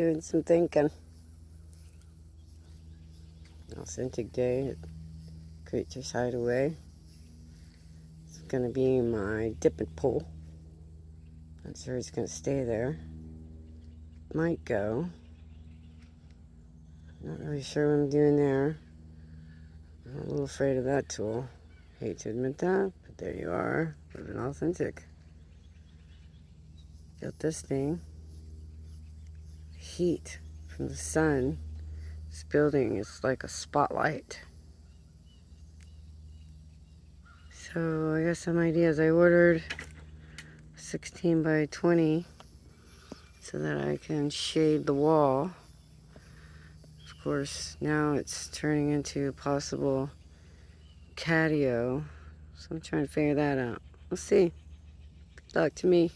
doing some thinking. Authentic Day at Creatures Hideaway. It's going to be my dipping pool. Not sure it's going to stay there. Might go. Not really sure what I'm doing there. I'm a little afraid of that tool. Hate to admit that, but there you are, living authentic. Got this thing. Heat from the sun. This building is like a spotlight. So I got some ideas. I ordered 16 by 20 so that I can shade the wall. Of course, now it's turning into a possible catio. So I'm trying to figure that out. We'll see. Good luck to me.